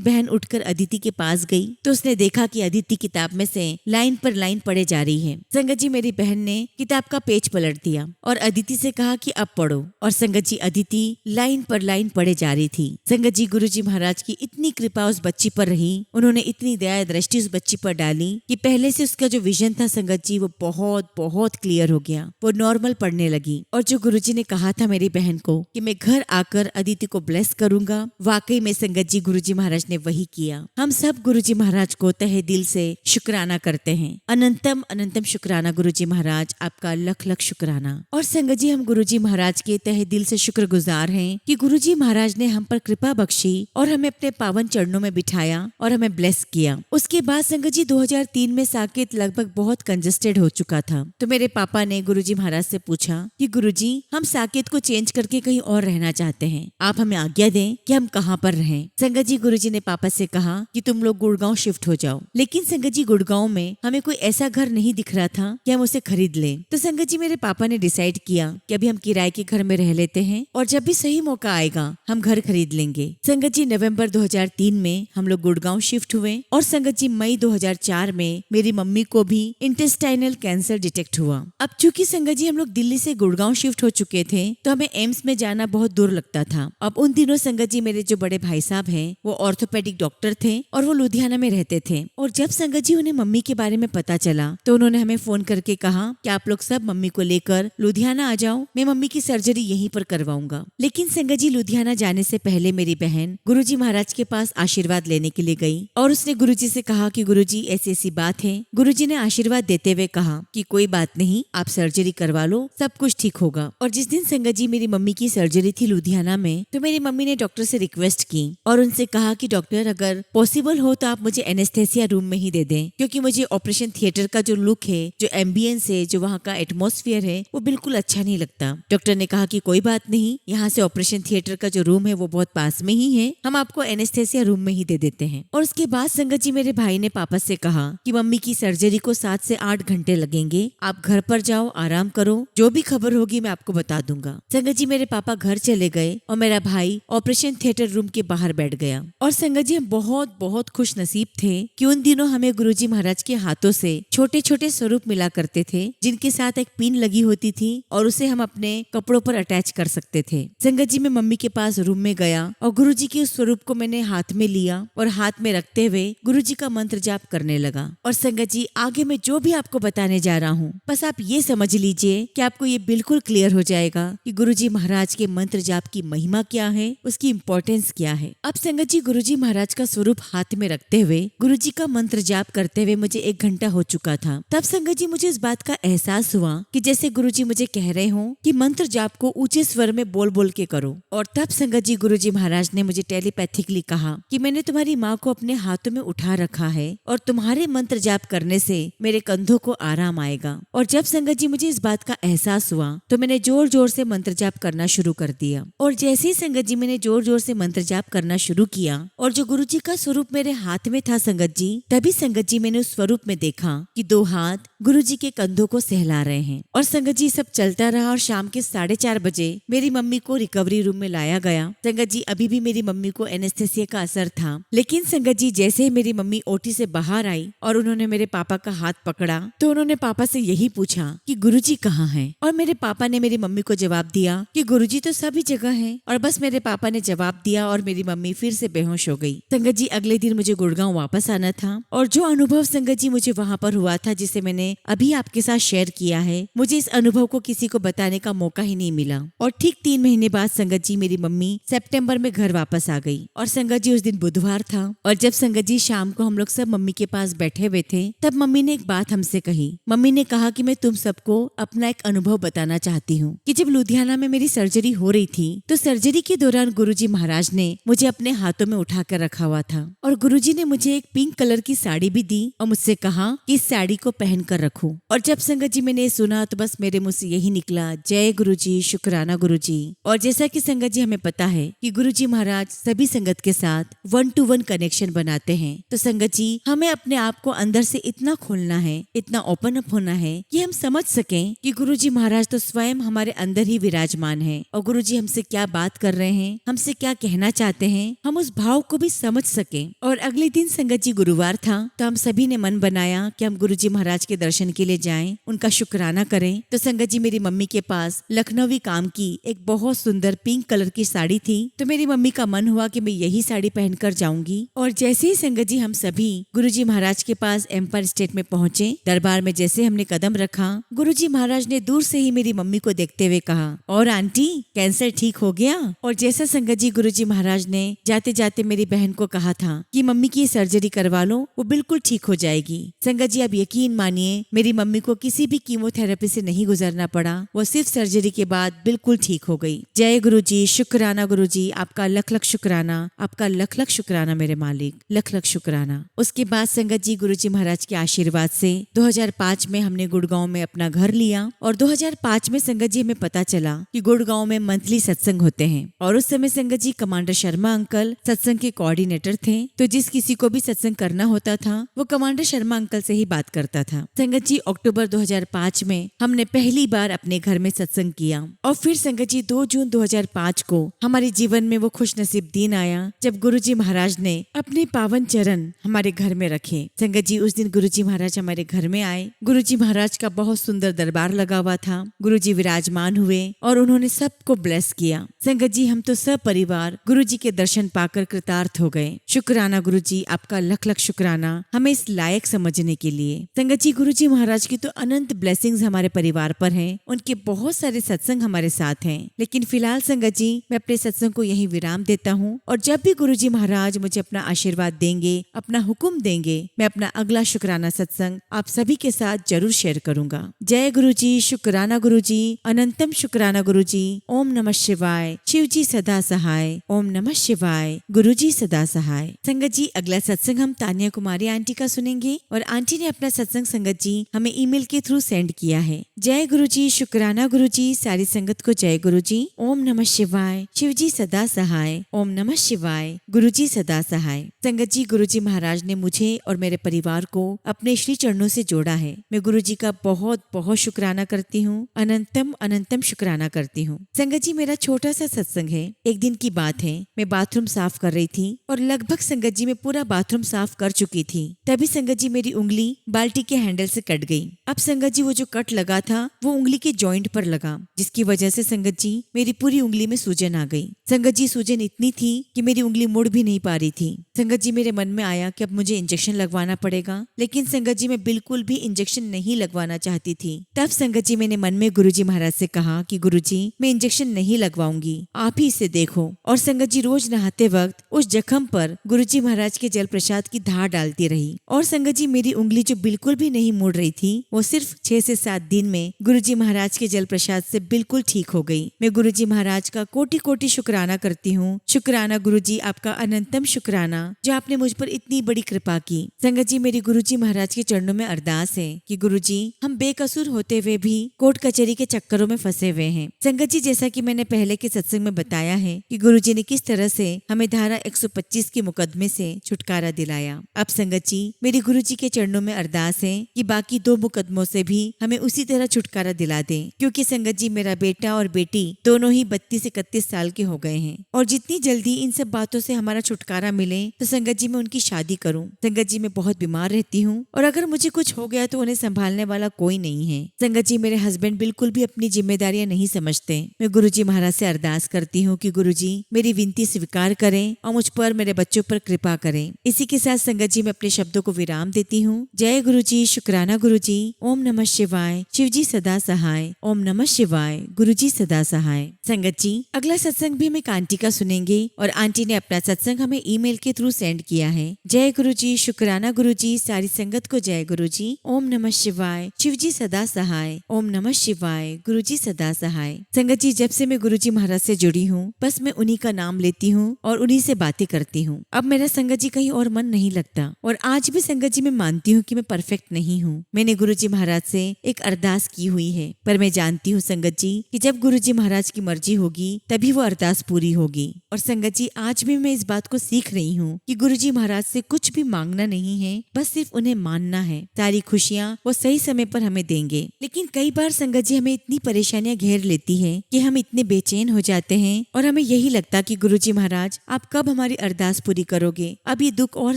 बहन उठकर अदिति के पास गई तो उसने देखा कि अदिति किताब में से लाइन पर लाइन पढ़े जा रही है। संगत जी मेरी बहन ने किताब का पेज पलट दिया और अदिति से कहा कि अब पढ़ो। और संगत जी अदिति लाइन पर लाइन पढ़े जा रही थी। संगत जी गुरुजी महाराज की इतनी कृपा उस बच्ची पर रही, उन्होंने इतनी दया दृष्टि उस बच्ची पर डाली कि पहले से उसका जो विजन था संगत जी वो बहुत बहुत क्लियर हो गया। वो नॉर्मल पढ़ने लगी। और जो गुरुजी ने कहा था मेरी बहन को कि मैं घर आकर अदिति को ब्लेस करूंगा, वाकई में संगत जी गुरुजी महाराज ने वही किया। हम सब गुरुजी महाराज को तहे दिल से शुक्राना करते हैं। अनंतम अनंतम शुक्राना गुरुजी महाराज, आपका लख लख शुक्राना। और संगत जी हम गुरुजी महाराज के तहे दिल से शुक्रगुजार हैं कि गुरुजी महाराज ने हम पर कृपा बख्शी और हमें अपने पावन चरणों में बिठाया और हमें ब्लेस किया। उसके बाद संगत जी 2003 में साकेत लगभग बहुत कंजेस्टेड हो चुका था। तो मेरे पापा ने गुरुजी महाराज से पूछा कि गुरुजी हम साकेत को चेंज करके कहीं और रहना चाहते हैं, आप हमें आज्ञा दें कि हम कहाँ पर रहें। संगत जी गुरुजी ने पापा से कहा कि तुम लोग गुड़गांव शिफ्ट हो जाओ। लेकिन संगत जी गुड़गांव में हमें कोई ऐसा घर नहीं दिख रहा था कि हम उसे खरीद लें। तो संगत जी मेरे पापा ने डिसाइड किया कि अभी हम किराए के घर में रह लेते हैं और जब भी सही मौका आएगा हम घर खरीद लेंगे। संगत जी नवंबर 2003 में हम लोग गुड़गांव शिफ्ट हुए और संगत जी मई 2004 में मेरी मम्मी को भी इंटेस्टाइनल कैंसर डिटेक्ट हुआ। अब चूंकि संगत जी हम लोग दिल्ली से गुड़गांव शिफ्ट हो चुके थे तो हमें एम्स में जाना बहुत दूर लगता था। अब उन दिनों संगत जी मेरे जो बड़े भाई साहब हैं वो ऑर्थोपेडिक डॉक्टर थे और वो लुधियाना में रहते थे। और जब संगत जी उन्हें मम्मी के बारे में पता चला तो उन्होंने हमें फोन करके कहा कि आप लोग सब मम्मी को लेकर लुधियाना आ जाओ, मैं मम्मी की सर्जरी यहीं पर करवाऊंगा। लेकिन संगत जी लुधियाना जाने से पहले मेरी बहन गुरुजी महाराज के पास आशीर्वाद लेने के लिए गई और उसने गुरुजी से कहा कि गुरुजी ऐसी ऐसी बात है। गुरुजी ने आशीर्वाद देते हुए कहा कि कोई बात नहीं, आप सर्जरी करवा लो, सब कुछ ठीक होगा। और जिस दिन संगत जी मेरी मम्मी की सर्जरी थी लुधियाना में तो मेरी मम्मी ने डॉक्टर से रिक्वेस्ट की और उनसे कहा कि डॉक्टर अगर पॉसिबल हो तो आप मुझे एनेस्थेसिया रूम में ही दे दें, क्योंकि मुझे ऑपरेशन थिएटर का जो लुक है, जो एम्बियंस है, जो वहाँ का एटमॉस्फेयर है वो बिल्कुल अच्छा नहीं लगता। डॉक्टर ने कहा कि कोई बात नहीं, यहाँ से ऑपरेशन थिएटर का जो रूम है वो बहुत पास में ही है, हम आपको एनेस्थेसिया रूम में ही दे देते हैं। और उसके बाद संगत जी मेरे भाई ने पापा से कहा कि मम्मी की सर्जरी को 7 से 8 घंटे लगेंगे, आप घर पर जाओ, आराम करो, जो भी खबर होगी मैं आपको बता दूंगा। संगत जी मेरे पापा घर चले गए और मेरा भाई ऑपरेशन थिएटर रूम के बाहर बैठ गया। और संगत जी हम बहुत बहुत खुश नसीब थे कि उन दिनों हमें गुरुजी महाराज के हाथों से छोटे छोटे स्वरूप मिला करते थे जिनके साथ एक पिन लगी होती थी और उसे हम अपने कपड़ों पर अटैच कर सकते थे। संगत जी मैं मम्मी के पास रूम में गया और गुरुजी के उस स्वरूप को मैंने हाथ में लिया और हाथ में रखते हुए गुरुजी का मंत्र जाप करने लगा। और संगत जी आगे मैं जो भी आपको बताने जा रहा हूँ बस आप ये समझ लीजिए कि आपको ये बिल्कुल क्लियर हो जाएगा कि गुरुजी महाराज के मंत्र जाप की महिमा क्या है, उसकी इम्पोर्टेंस क्या है। अब संगत जी गुरुजी महाराज का स्वरूप हाथ में रखते हुए गुरुजी का मंत्र जाप करते हुए मुझे 1 घंटा हो चुका था। तब संगत जी मुझे इस बात का एहसास हुआ कि जैसे गुरुजी मुझे कह रहे हो कि मंत्र जाप को ऊंचे स्वर में बोल बोल के करो। और तब संगत जी गुरुजी महाराज ने मुझे टेलीपैथिकली कहा कि मैंने तुम्हारी माँ को अपने हाथों हाथों में उठा रखा है और तुम्हारे मंत्र जाप करने से मेरे कंधों को आराम आएगा। और जब संगत जी मुझे इस बात का एहसास हुआ तो मैंने जोर जोर से मंत्र जाप करना शुरू कर दिया। और जैसे ही संगत जी मैंने जोर जोर से मंत्र जाप करना शुरू किया और जो गुरु जी का स्वरूप मेरे हाथ में था संगत जी, तभी संगत जी मैंने उस स्वरूप में देखा कि 2 हाथ गुरु जी के कंधों को सहला रहे हैं। और संगत जी सब चलता रहा और शाम के 4:30 बजे मेरी मम्मी को रिकवरी रूम में लाया गया। संगत जी अभी भी मेरी मम्मी को एनेस्थेसिया का असर था, लेकिन संगत जी जैसे ही मेरी मम्मी ओटी से बाहर आई और उन्होंने मेरे पापा का हाथ पकड़ा तो उन्होंने पापा से यही पूछा कि गुरुजी कहाँ हैं। और मेरे पापा ने मेरी मम्मी को जवाब दिया कि गुरुजी तो सभी जगह हैं। और बस मेरे पापा ने जवाब दिया और मेरी मम्मी फिर से बेहोश हो गई। संगत जी अगले दिन मुझे गुड़गांव वापस आना था और जो अनुभव संगत जी मुझे वहाँ पर हुआ था, जिसे मैंने अभी आपके साथ शेयर किया है, मुझे इस अनुभव को किसी को बताने का मौका ही नहीं मिला। और ठीक 3 महीने बाद संगत जी मेरी मम्मी सितंबर में घर वापस आ गई। और संगत जी उस दिन बुधवार था और जब संगत जी शाम को हम लोग सब मम्मी के पास बैठे हुए थे, तब मम्मी ने एक बात हमसे कही। मम्मी ने कहा कि मैं तुम सबको अपना एक अनुभव बताना चाहती हूँ कि जब लुधियाना में मेरी सर्जरी हो रही थी तो सर्जरी के दौरान गुरुजी महाराज ने मुझे अपने हाथों में उठा कर रखा हुआ था और गुरुजी ने मुझे एक पिंक कलर की साड़ी भी दी और मुझसे कहा कि इस साड़ी को पहन कर रखो। और जब संगत जी मैंने सुना तो बस मेरे मुंह से यही निकला, जय गुरुजी, शुक्राना गुरुजी। और जैसा कि संगत जी हमें पता है कि गुरुजी महाराज सभी संगत के साथ 1-to-1 कनेक्शन बनाते हैं, तो संगत जी हमें अपने आप को अंदर से इतना खोलना है, इतना ओपन अप होना है कि हम समझ सकें कि गुरुजी महाराज तो स्वयं हमारे अंदर ही विराजमान है और गुरुजी हमसे क्या बात कर रहे हैं, हमसे क्या कहना चाहते हैं, हम उस भाव को भी समझ सकें। और अगले दिन संगत जी गुरुवार था तो हम सभी ने मन बनाया कि हम गुरुजी महाराज के दर्शन के लिए जाएं, उनका शुक्राना करें। तो संगत जी मेरी मम्मी के पास लखनवी काम की एक बहुत सुंदर पिंक कलर की साड़ी थी, तो मेरी मम्मी का मन हुआ कि मैं यही साड़ी पहनकर जाऊंगी। और जैसे ही संगत जी हम सभी गुरुजी महाराज के पास एम्पायर स्टेट में पहुंचे, दरबार में जैसे हमने कदम रखा, गुरुजी महाराज ने दूर से ही मेरी मम्मी को देखते हुए कहा, और आंटी कैंसर ठीक हो गया। और जैसा संगत जी गुरुजी महाराज ने जाते जाते मेरी बहन को कहा था कि मम्मी की सर्जरी करवा लो, वो बिल्कुल ठीक हो जाएगी। संगत जी अब यकीन मानिए मेरी मम्मी को किसी भी कीमोथेरेपी से नहीं गुजरना पड़ा, वो सिर्फ सर्जरी के बाद बिल्कुल ठीक हो गई। जय गुरुजी, शुक्राना गुरुजी, आपका लख लख शुक्राना, आपका लख लख शुक्राना मेरे मालिक, लख लख शुक्राना। उसके बाद संगत जी गुरुजी महाराज के आशीर्वाद से 2005 में हमने गुड़गांव में अपना घर लिया और 2005 में संगत जी हमें पता चला कि गुड़गांव में मंथली सत्संग होते हैं। और उस समय संगत जी कमांडर शर्मा अंकल सत्संग के कोऑर्डिनेटर थे, तो जिस किसी को भी सत्संग करना होता था वो कमांडर शर्मा अंकल से ही बात करता था। संगत जी अक्टूबर 2005 में हमने पहली बार अपने घर में सत्संग किया और फिर संगत जी 2 जून 2005 को हमारे जीवन में वो खुशनसीब दिन आया जब गुरुजी महाराज ने अपने पावन चरण हमारे घर में रखे। संगत जी उस दिन गुरुजी महाराज हमारे घर में आए। गुरुजी महाराज का बहुत सुंदर दरबार लगा हुआ था। गुरुजी विराजमान हुए और उन्होंने सबको ब्लेस किया। संगत जी हम तो सब परिवार गुरुजी के दर्शन पाकर कृतार्थ हो गए। शुक्राना गुरुजी, आपका लख लख शुक्राना हमें इस लायक समझने के लिए। संगत जी गुरुजी महाराज की तो अनंत ब्लेसिंग्स हमारे परिवार पर हैं, उनके बहुत सारे सत्संग हमारे साथ हैं। लेकिन फिलहाल संगत जी मैं अपने सत्संग को यहीं विराम देता हूँ और जब भी गुरुजी महाराज मुझे अपना आशीर्वाद देंगे, अपना हुक्म देंगे, मैं अपना अगला शुक्राना सत्संग आप सभी के साथ जरूर शेयर करूंगा। जय गुरुजी, शुक्राना गुरुजी, अनंतम शुक्राना गुरुजी। ओम नमः शिवाय, शिव जी सदा सहाय। ओम नमः शिवाय, गुरुजी सदा सहाय। संगत जी अगला सत्संग हम तानिया कुमारी आंटी का सुनेंगे और आंटी ने अपना सत्संग संगत जी हमें ईमेल के थ्रू सेंड किया है। जय गुरुजी, शुक्राना गुरुजी, सारी संगत को जय गुरुजी। ओम नमः शिवाय, शिव जी सदा सहाय। ओम नमः शिवाय, गुरुजी सदा सहाय। संगत जी गुरुजी महाराज ने मुझे और मेरे परिवार को अपने श्री चरणों से जोड़ा है। मैं गुरुजी का बहुत बहुत शुक्राना करती हूँ, अनंतम अनंतम शुक्राना करती हूँ। संगत जी मेरा छोटा सा सत्संग है। एक दिन की बात है, मैं बाथरूम साफ कर रही थी और लगभग संगत जी मैं पूरा बाथरूम साफ कर चुकी थी। तभी संगत जी मेरी उंगली बाल्टी के हैंडल से कट गई। अब संगत जी वो जो कट लगा था वो उंगली के जॉइंट पर लगा, जिसकी वजह से संगत जी मेरी पूरी उंगली में सूजन आ गई। संगत जी सूजन इतनी थी कि मेरी उंगली मुड़ भी नहीं पा रही थी। संगत जी मेरे मन में आया कि अब मुझे इंजेक्शन लगवाना पड़ेगा, लेकिन संगत जी मैं बिल्कुल भी इंजेक्शन नहीं लगवाना चाहती थी। तब संगत जी मैंने मन में गुरुजी महाराज से कहा कि गुरुजी मैं इंजेक्शन नहीं लगवाऊंगी, आप ही इसे देखो। और संगत जी रोज नहाते वक्त उस जख्म पर गुरुजी महाराज के जल प्रसाद की धार डालती रही और संगत जी मेरी उंगली जो बिल्कुल भी नहीं मुड़ रही थी वो सिर्फ 6 से 7 दिन में गुरुजी महाराज के जल प्रसाद से बिल्कुल ठीक हो गई। मैं गुरुजी महाराज का कोटि कोटि शुक्राना करती हूँ। शुक्राना गुरुजी, आपका अनंतम शुक्राना जो आपने मुझ पर इतनी बड़ी कृपा की। संगत जी, मेरी गुरुजी महाराज के चरणों में अरदास है कि गुरुजी, हम बेकसूर होते हुए भी कोर्ट कचहरी के चक्करों में फंसे हुए हैं। संगत जी, जैसा कि मैंने पहले के सत्संग में बताया है कि गुरुजी ने किस तरह से हमें धारा 125 के मुकदमे से छुटकारा दिलाया। अब संगत जी, मेरी गुरुजी के चरणों में अरदास है कि बाकी 2 मुकदमों से भी हमें उसी तरह छुटकारा दिला दें, क्योंकि संगत जी, मेरा बेटा और बेटी दोनों ही 32-31 साल के हो गए हैं और जितनी जल्दी इन सब बातों से हमारा छुटकारा मिले तो संगत जी मैं उनकी शादी करूं। संगत जी, मैं बहुत बीमार रहती हूं और अगर मुझे कुछ हो गया तो उन्हें संभालने वाला कोई नहीं है। संगत जी, मेरे हस्बैंड बिल्कुल भी अपनी जिम्मेदारियां नहीं समझते। मैं गुरुजी महाराज से अरदास करती हूँ कि गुरुजी मेरी विनती स्वीकार करें और मुझ पर, मेरे बच्चों पर कृपा करें। इसी के साथ संगत जी मैं अपने शब्दों को विराम देती हूँ। जय गुरुजी, शुक्राना गुरुजी, ओम नमः शिवाय, शिवजी सदा सहाय, ओम नमः शिवाय, गुरुजी सदा सहाय। संगत जी, अगला सत्संग भी हम एक आंटी का सुनेंगे और आंटी ने अपना सत्संग हमें ईमेल के थ्रू सेंड किया है। जय गुरुजी, शुक्राना गुरुजी, सारी संगत को जय गुरुजी, ओम नमः शिवाय, शिवजी सदा सहाय, ओम नमः शिवाय, गुरुजी सदा सहाय। संगत जी, जब से मैं गुरुजी महाराज से जुड़ी हूँ बस मैं उन्हीं का नाम लेती हूँ और उन्हीं से बातें करती हूँ। अब मेरा संगत जी कहीं और मन नहीं लगता और आज भी संगत जी मैं मानती हूँ कि मैं परफेक्ट नहीं हूँ। मैंने गुरुजी महाराज से एक अरदास की हुई है, पर मैं जानती हूँ संगत जी कि जब गुरुजी महाराज की मर्जी होगी तभी वो अरदास पूरी होगी। और संगत जी, आज भी मैं इस बात को सीख रही हूँ कि गुरुजी महाराज से कुछ भी मांगना नहीं है, बस सिर्फ उन्हें मानना है। सारी खुशियाँ वो सही समय पर हमें देंगे। लेकिन कई बार संगत जी हमें इतनी परेशानियां घेर लेती है कि हम इतने बेचैन हो जाते हैं और हमें यही लगता कि गुरुजी महाराज आप कब हमारी अरदास पूरी करोगे, अब ये दुख और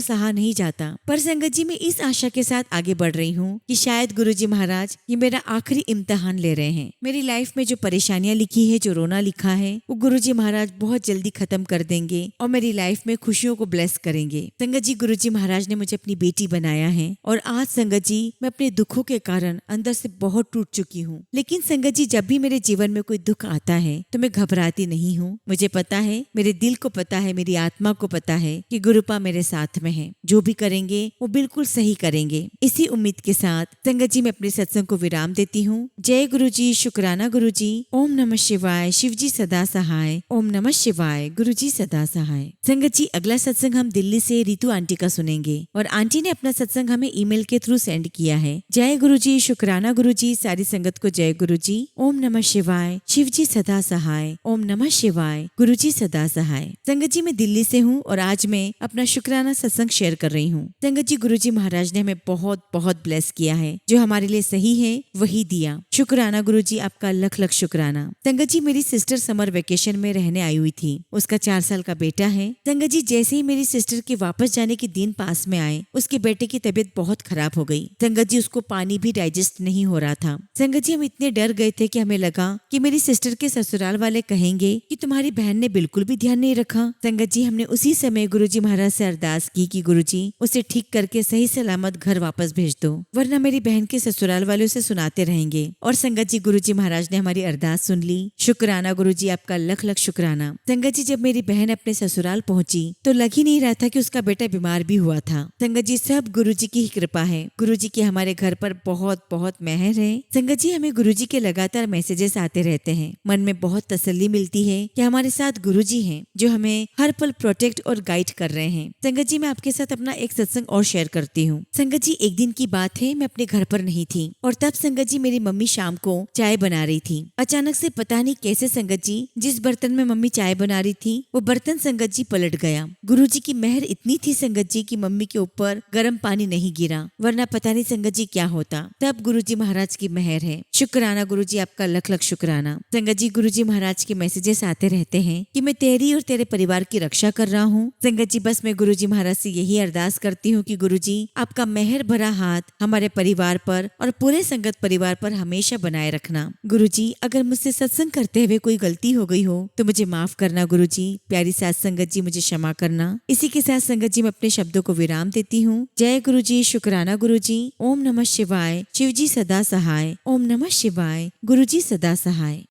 सहा नहीं जाता। पर संगत जी, मैं इस आशा के साथ आगे बढ़ रही हूँ कि शायद गुरुजी महाराज ये मेरा आखिरी इम्तिहान ले रहे हैं। मेरी लाइफ में जो परेशानियां लिखी है, जो रोना लिखा है, वो गुरुजी महाराज बहुत जल्दी खत्म कर देंगे और मेरी लाइफ में खुशियों को ब्लेस करेंगे। संगत जी, गुरुजी महाराज ने मुझे अपनी बेटी बनाया है और आज संगत जी मैं अपने दुखों के कारण अंदर से बहुत टूट चुकी हूँ। लेकिन संगत जी, जब भी मेरे जीवन में कोई दुख आता है तो मैं घबराती नहीं हूँ। मुझे पता है, मेरे दिल को पता है, मेरी आत्मा को पता है कि गुरुपा मेरे साथ में है। जो भी करेंगे वो बिल्कुल सही करेंगे। इसी उम्मीद के साथ संगत जी मैं अपने सत्संग को विराम देती हूँ। जय गुरुजी, शुक्राना गुरुजी, ओम नमः शिवाय, शिवजी सदा सहाय, ओम नमः शिवाय, गुरुजी सदा सहाय। संगत जी, अगला सत्संग हम दिल्ली से रितु आंटी का सुनेंगे और आंटी ने अपना सत्संग हमें ईमेल के थ्रू सेंड किया है। जय गुरुजी, शुक्राना गुरुजी, सारी संगत को जय गुरुजी, ओम नमः शिवाय, शिवजी सदा सहाय, ओम नमः शिवाय, गुरुजी सदा सहाय। संगत जी, मैं दिल्ली से हूँ और आज मैं अपना शुक्राना सत्संग शेयर कर रही हूँ। संगत जी, गुरुजी महाराज ने हमें बहुत बहुत ब्लेस किया है। जो हमारे लिए सही है वही दिया। शुक्राना गुरुजी, आपका लख लख शुक्राना। संगत जी, मेरी सिस्टर समर वेकेशन में रहने आई हुई थी। उसका 4 साल का बेटा है। संगत जी, जैसे ही मेरी सिस्टर के वापस जाने के दिन पास में आए, उसके बेटे की तबीयत बहुत खराब हो गई। संगत जी, उसको पानी भी डाइजेस्ट नहीं हो रहा था। संगत जी, हम इतने डर गए थे कि हमें लगा कि मेरी सिस्टर के ससुराल वाले कहेंगे कि तुम्हारी बहन ने बिल्कुल भी ध्यान नहीं रखा। संगत जी, हमने उसी समय गुरुजी महाराज से अरदास की कि गुरुजी उसे ठीक करके सही सलामत घर वापस भेज दो, वरना मेरी बहन के ससुराल वाले उसे सुनाते रहेंगे। और संगत जी, गुरुजी महाराज ने हमारी अरदास सुन ली। शुक्राना गुरुजी, आपका लख लख शुक्राना। संगत जी, जब मेरी बहन अपने ससुराल पहुंची तो लग ही नहीं रहा था कि उसका बेटा बीमार भी हुआ था। संगत जी, सब गुरुजी की ही कृपा है। गुरुजी की हमारे घर पर बहुत बहुत मेहर है। संगत जी, हमें गुरुजी के लगातार मैसेजेस आते रहते हैं। मन में बहुत तसल्ली मिलती है कि हमारे साथ गुरुजी हैं जो हमें हर पल प्रोटेक्ट और गाइड कर रहे हैं। संगत जी, मैं आपके साथ अपना एक सत्संग और शेयर करती हूँ। संगत जी, एक दिन की बात है, मैं अपने घर पर नहीं थी और तब संगत जी मेरी मम्मी शाम को चाय बना रही थी। अचानक से पता नहीं कैसे संगत जी जिस बर्तन में मम्मी चाय बना रही थी वो बर्तन संगत जी पलट गया। गुरुजी की मेहर इतनी थी संगत जी की मम्मी के ऊपर गर्म पानी नहीं गिरा, वरना पता नहीं संगत जी क्या होता। तब गुरुजी महाराज की मेहर है। शुक्राना गुरुजी, आपका लख लख शुक्राना। संगत जी, गुरुजी महाराज के मैसेजेस आते रहते हैं कि मैं तेरी और तेरे परिवार की रक्षा कर रहा हूँ। संगत जी, बस मैं गुरुजी महाराज से यही अरदास करती हूँ कि गुरुजी आपका मेहर भरा हाथ हमारे परिवार पर और पूरे संगत परिवार पर हमेशा बनाए रखना। गुरुजी, अगर मुझसे सत्संग करते हुए कोई गलती हो गई हो तो मुझे माफ करना गुरुजी। प्यारी साथ संगत जी, मुझे क्षमा करना। इसी के साथ संगत जी मैं अपने शब्दों को विराम देती हूँ। जय गुरुजी, शुक्राना गुरुजी, ओम नमः शिवाय, शिवजी सदा सहाय, ओम नमः शिवाय, गुरुजी सदा सहाय।